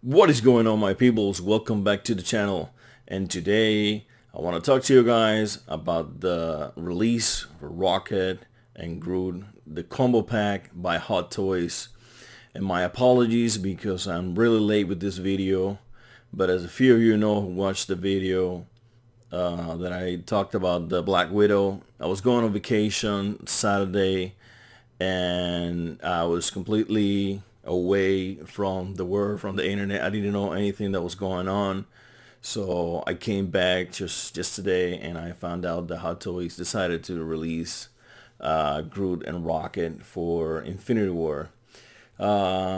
What is going on, my peoples? Welcome back to the channel, and today I want to talk to you guys about the release for Rocket and Groot, the combo pack by Hot Toys. And my apologies because I'm really late with this video, but as a few of you know who watched the video that I talked about the Black Widow, I was going on vacation Saturday and I was completely away from the world, from the internet. I didn't know anything that was going on. So I came back just yesterday and I found out that Hot Toys decided to release Groot and Rocket for Infinity War. Luckily,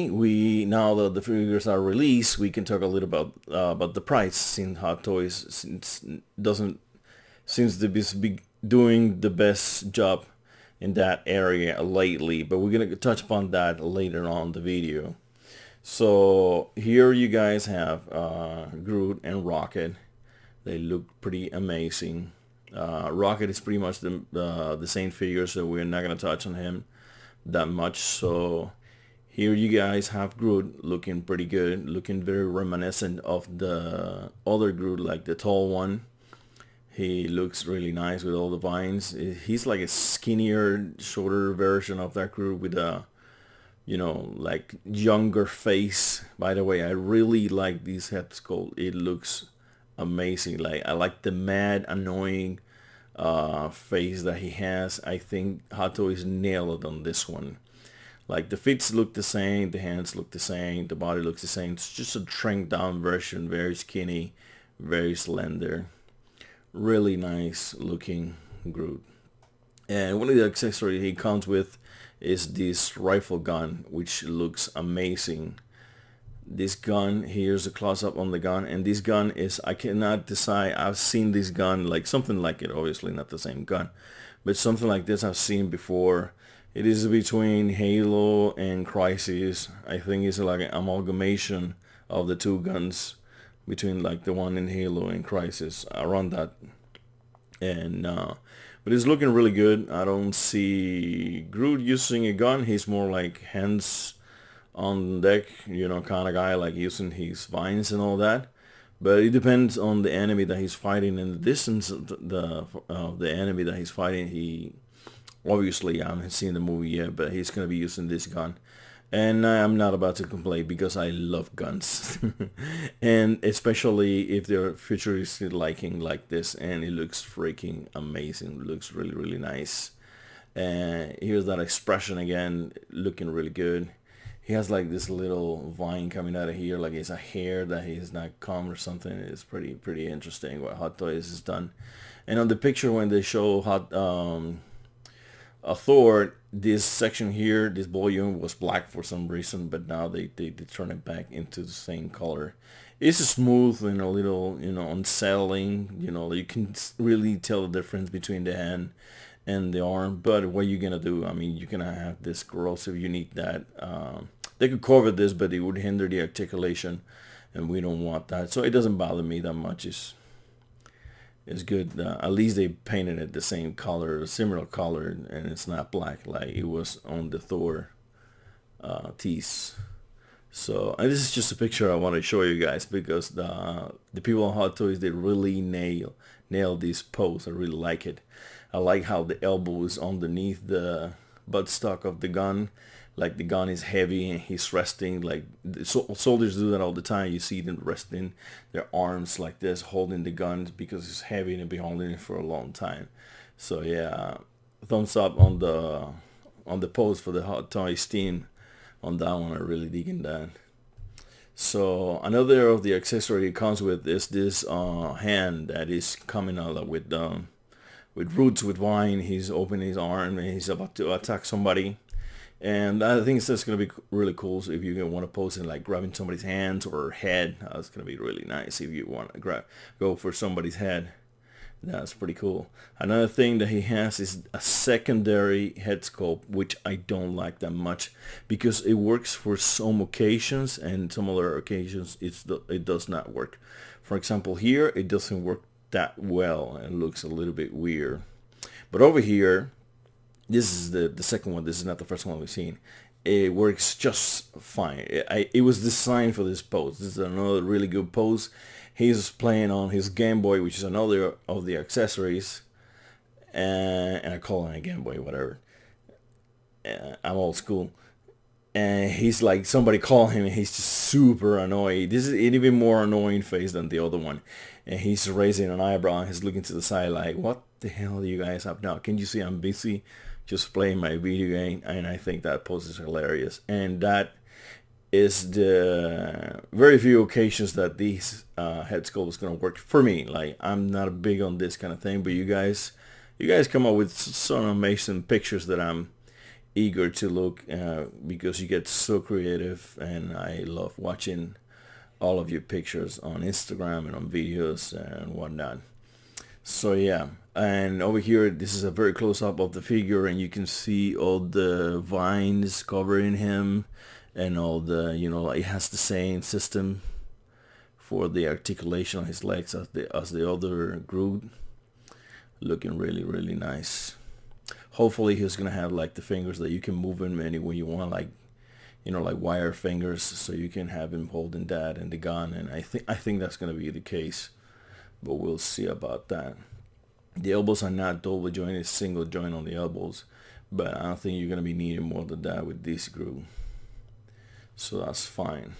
we now that the figures are released, we can talk a little about the price. Since Hot Toys doesn't seems to be doing the best job in that area lately, but we're gonna touch upon that later on the video. So here you guys have Groot and Rocket. They look pretty amazing. Rocket is pretty much the same figure, so we're not gonna touch on him that much. So here you guys have Groot looking pretty good, looking very reminiscent of the other Groot, like the tall one. He looks really nice with all the vines. He's like a skinnier, shorter version of that Groot with a, like younger face. By the way, I really like this head sculpt. It looks amazing. Like I like the mad, annoying face that he has. I think Hot Toys nailed it on this one. Like the feet look the same, the hands look the same, the body looks the same. It's just a shrink down version, very skinny, very slender. Really nice looking Groot. And one of the accessories he comes with is this rifle gun, which looks amazing. This gun, here's a close-up on the gun, and this gun is, I cannot decide, I've seen this gun, like something like it, obviously not the same gun, but something like this I've seen before. It is between Halo and Crisis. I think it's like an amalgamation of the two guns between like the one in Halo and Crisis, around that. And but it's looking really good. I don't see Groot using a gun. He's more like hands on deck, kind of guy, like using his vines and all that. But it depends on the enemy that he's fighting and the distance of the enemy that he's fighting. He obviously, I haven't seen the movie yet, but he's gonna be using this gun. And I'm not about to complain because I love guns. And especially if they're futuristic liking like this, and it looks freaking amazing. It looks really, really nice. And here's that expression again, looking really good. He has like this little vine coming out of here, like it's a hair that he's not combed or something. It's pretty interesting what Hot Toys has done. And on the picture when they show Thor, this section here, this volume was black for some reason, but now they turn it back into the same color. It's smooth and a little, unsettling. You can really tell the difference between the hand and the arm. But what you gonna do? I mean, you're gonna have this corrosive. You need that. They could cover this, but it would hinder the articulation, and we don't want that. So it doesn't bother me that much. It's good. At least they painted it the same color, a similar color, and it's not black like it was on the Thor tees. So, and this is just a picture I want to show you guys because the people on Hot Toys, they really nail this pose. I really like it. I like how the elbow is underneath the buttstock of the gun. Like the gun is heavy and he's resting. Like soldiers do that all the time. You see them resting their arms like this, holding the guns because it's heavy and they've been holding it for a long time. So yeah, thumbs up on the pose for the Hot Toys team on that one. I'm really digging that. So another of the accessory it comes with is this hand that is coming out with roots with vine. He's opening his arm and he's about to attack somebody. And I think it's just going to be really cool. So if you want to pose in like grabbing somebody's hands or head, that's going to be really nice. If you want to go for somebody's head, that's pretty cool. Another thing that he has is a secondary head sculpt, which I don't like that much because it works for some occasions and some other occasions it does not work. For example, here it doesn't work that well and looks a little bit weird. But over here, this is the second one. This is not the first one we've seen. it works just fine. It was designed for this pose. This is another really good pose. He's playing on his Game Boy, which is another of the accessories, and I call it a Game Boy, whatever. I'm old school. And he's like, somebody call him, and he's just super annoyed. This is an even more annoying face than the other one. And he's raising an eyebrow, and he's looking to the side like, what the hell do you guys have now? Can you see I'm busy just playing my video game? And I think that pose is hilarious. And that is the very few occasions that these head sculpt is going to work for me. Like, I'm not big on this kind of thing, but you guys come up with some amazing pictures that I'm eager to look because you get so creative, and I love watching all of your pictures on Instagram and on videos and whatnot. So yeah, and over here this is a very close up of the figure, and you can see all the vines covering him and all the, you know, it has the same system for the articulation on his legs as the other Groot. Looking really nice. Hopefully he's gonna have like the fingers that you can move him any way you want, like, you know, like wire fingers, so you can have him holding that and the gun, and I think that's gonna be the case, but we'll see about that. The elbows are not double jointed, single joint on the elbows, but I don't think you're gonna be needing more than that with this Groot, so that's fine.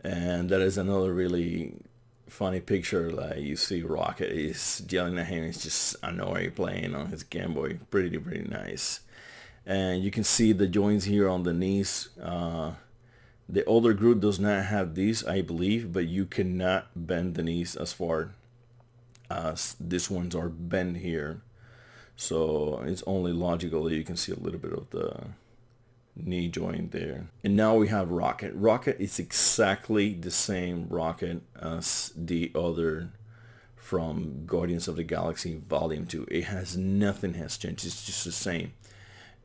And that is another really funny picture. Like, you see Rocket is yelling at him. He's just annoyed playing on his Game Boy. Pretty nice. And you can see the joints here on the knees. The older Groot does not have these, I believe, but you cannot bend the knees as far as these ones are bent here. So it's only logical that you can see a little bit of the knee joint there. And now we have Rocket. Rocket is exactly the same Rocket as the other from Guardians of the Galaxy Volume 2. It has nothing has changed. It's just the same.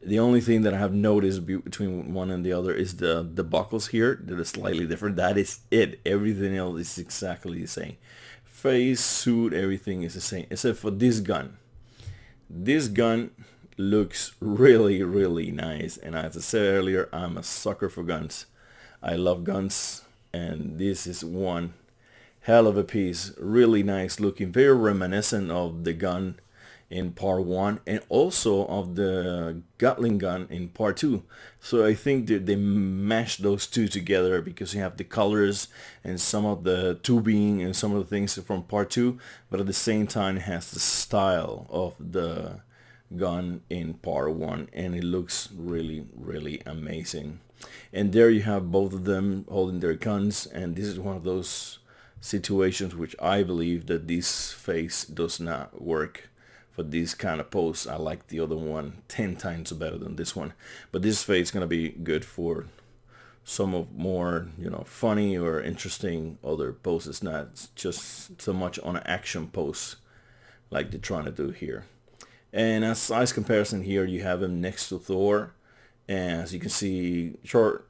The only thing that I have noticed between one and the other is the buckles here that are slightly different. That is it. Everything else is exactly the same. Face, suit, everything is the same except for this gun. This gun looks really nice, and as I said earlier, I'm a sucker for guns. I love guns, and this is one hell of a piece. Really nice looking, very reminiscent of the gun in part 1 and also of the Gatling gun in part 2. So I think that they mashed those two together because you have the colors and some of the tubing and some of the things from part 2, but at the same time it has the style of the gun in part 1, and it looks really amazing. And there you have both of them holding their guns, and this is one of those situations which I believe that this face does not work for this kind of pose. I like the other one 10 times better than this one, but this face is gonna be good for some of more, you know, funny or interesting other poses, not just so much on an action pose like they're trying to do here. And as size comparison here, you have him next to Thor, and as you can see,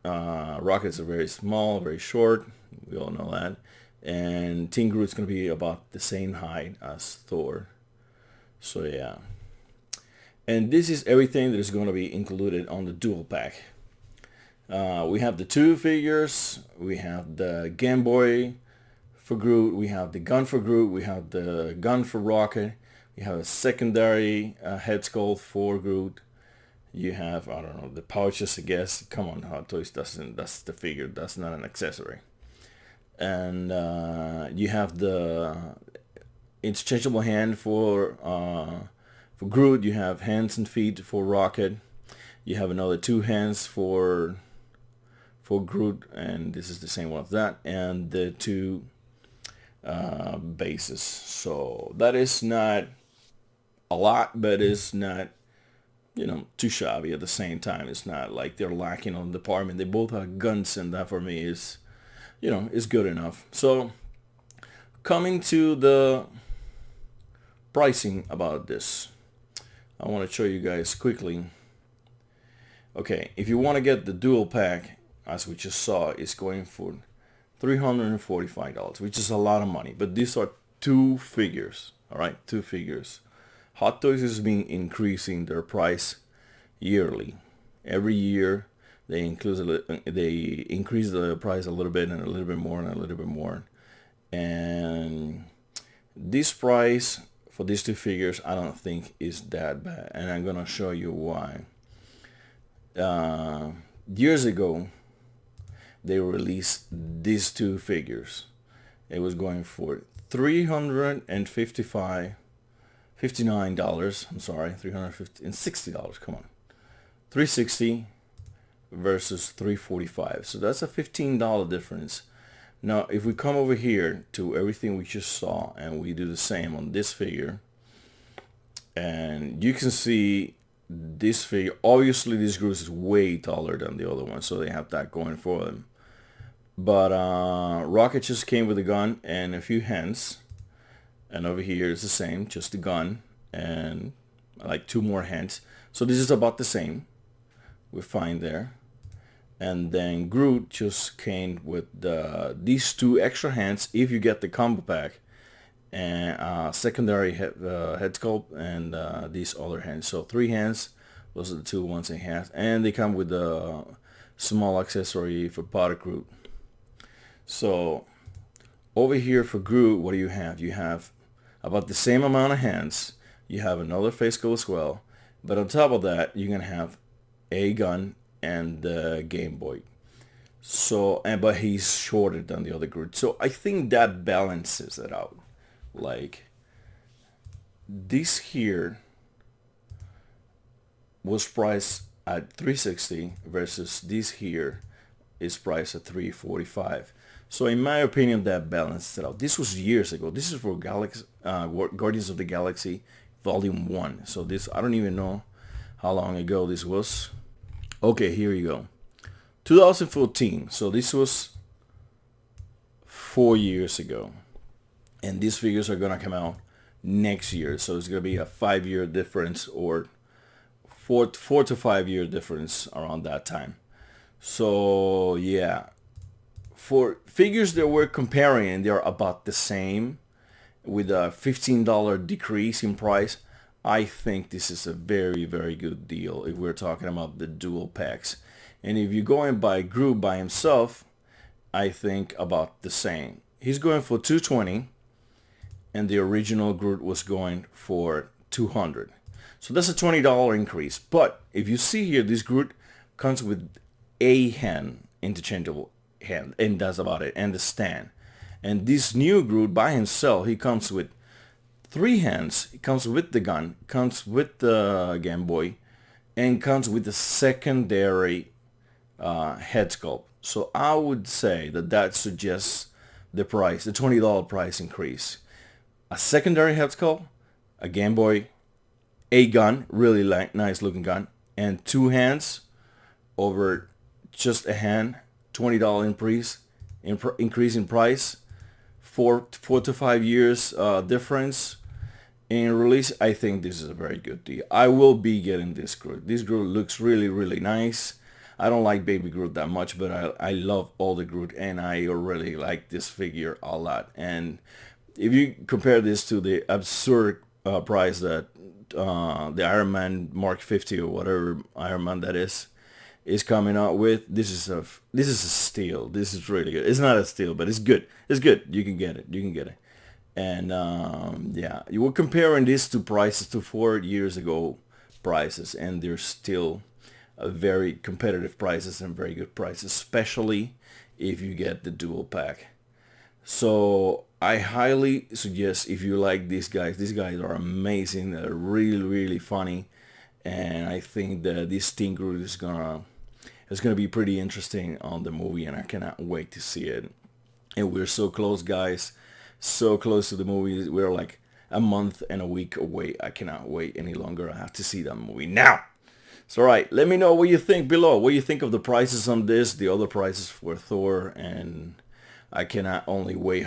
Rockets are very small, very short. We all know that. And Teen Groot's going to be about the same height as Thor. So yeah. And this is everything that is going to be included on the dual pack. We have the two figures, we have the Game Boy for Groot, we have the gun for Groot, we have the gun for Rocket. You have a secondary head sculpt for Groot. You have, I don't know, the pouches, I guess. Come on, Hot Toys, that's the figure. That's not an accessory. And you have the interchangeable hand for Groot. You have hands and feet for Rocket. You have another two hands for Groot, and this is the same one as that. And the two bases. So that is not a lot, but it's not, you know, too shabby at the same time. It's not like they're lacking on the department. They both have guns, and that for me is, you know, is good enough. So coming to the pricing about this, I want to show you guys quickly. Okay, if you want to get the dual pack, as we just saw, it's going for $345, which is a lot of money, but these are two figures. All right, two figures. Hot Toys has been increasing their price yearly, Every year they increase the price a little bit and a little bit more and a little bit more. And this price for these two figures I don't think is that bad, and I'm gonna show you why. Uh, Years ago they released these two figures. It was going for $359. I'm sorry, $360. Come on, 360 versus 345. So that's a $15 difference. Now, if we come over here to everything we just saw and we do the same on this figure, and you can see this figure, obviously this Groot is way taller than the other one, so they have that going for them. But Rocket just came with a gun and a few hands, and over here is the same, just a gun and like two more hands. So this is about the same. We're fine there. And then Groot just came with these two extra hands if you get the combo pack, and secondary head sculpt, and these other hands. So three hands. Those are the two ones he has, and they come with a small accessory for Potter Groot. So over here for Groot, what do you have? You have about the same amount of hands. You have another face sculpt as well, but on top of that, you're gonna have a gun and the Game Boy. So, but he's shorter than the other Groot. So I think that balances it out. Like this here was priced at 360 versus this here is priced at 345. So in my opinion, that balances it out. This was years ago. This is for Guardians of the Galaxy Volume 1. So this, I don't even know how long ago this was. Okay, here you go. 2014. So this was 4 years ago. And these figures are going to come out next year. So it's going to be a 5-year difference, or 4 to 5 year difference around that time. So yeah, for figures that we're comparing, they're about the same with a $15 decrease in price. I think this is a very, very good deal if we're talking about the dual packs. And if you're going by Groot by himself, I think about the same. He's going for $220, and the original Groot was going for $200. So that's a $20 increase. But if you see here, this Groot comes with a hand, interchangeable hand, and that's about it, and the stand. And this new Groot by himself, he comes with 3 hands. It comes with the gun, comes with the Game Boy, and comes with the secondary head sculpt. So I would say that suggests the price, the $20 price increase. A secondary head sculpt, a Game Boy, a gun, really nice looking gun, and 2 hands over just a hand, $20 increase in price, 4 to 5 years difference in release. I think this is a very good deal. I will be getting this Groot. This Groot looks really, really nice. I don't like Baby Groot that much, but I love all the Groot, and I really like this figure a lot. And if you compare this to the absurd price that the Iron Man Mark 50 or whatever Iron Man that is coming out with, this is a steal. This is really good. It's not a steal, but it's good. It's good. You can get it. You can get it. And yeah, you were comparing these two prices to 4 years ago prices, and they're still very competitive prices and very good prices, especially if you get the dual pack. So I highly suggest, if you like these guys are amazing. They're really, really funny, and I think that this Teen Groot is gonna be pretty interesting on the movie, and I cannot wait to see it. And we're so close, guys, so close to the movie. We're like a month and a week away. I cannot wait any longer. I have to see that movie now. So, all right, let me know what you think below. What you think of the prices on this, the other prices for Thor, and I cannot only wait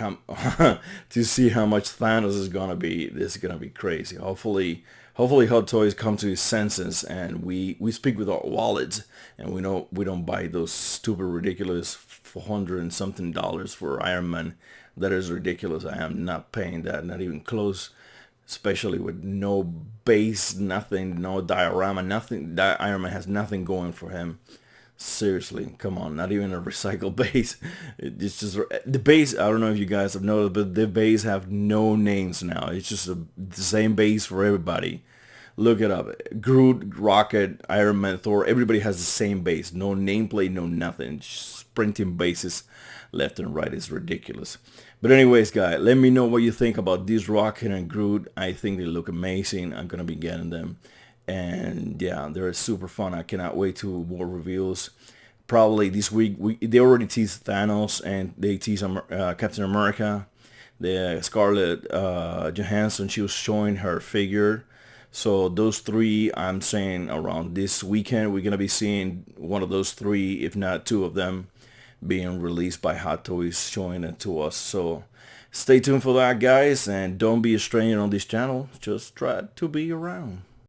to see how much Thanos is gonna be. This is gonna be crazy. Hopefully Hot Toys come to his senses, and we speak with our wallets, and we don't buy those stupid, ridiculous $400 and something for Iron Man. That is ridiculous. I am not paying that, not even close especially with no base, nothing, no diorama, nothing. That Iron Man has nothing going for him. Seriously, come on, not even a recycled base. It's just the base. I don't know if you guys have noticed, but the base have no names now. It's just the same base for everybody. Look it up. Groot, Rocket, Iron Man, Thor. Everybody has the same base. No nameplate, no nothing. Just printing bases left and right is ridiculous. But anyways, guys, let me know what you think about this Rocket and Groot. I think they look amazing. I'm gonna be getting them. And yeah, they're super fun. I cannot wait to more reveals. Probably this week. They already teased Thanos and they teased Captain America. The Scarlett Johansson, she was showing her figure. So those three, I'm saying around this weekend, we're gonna be seeing one of those three, if not two of them, being released by Hot Toys, showing it to us. So stay tuned for that, guys, and don't be a stranger on this channel. Just try to be around.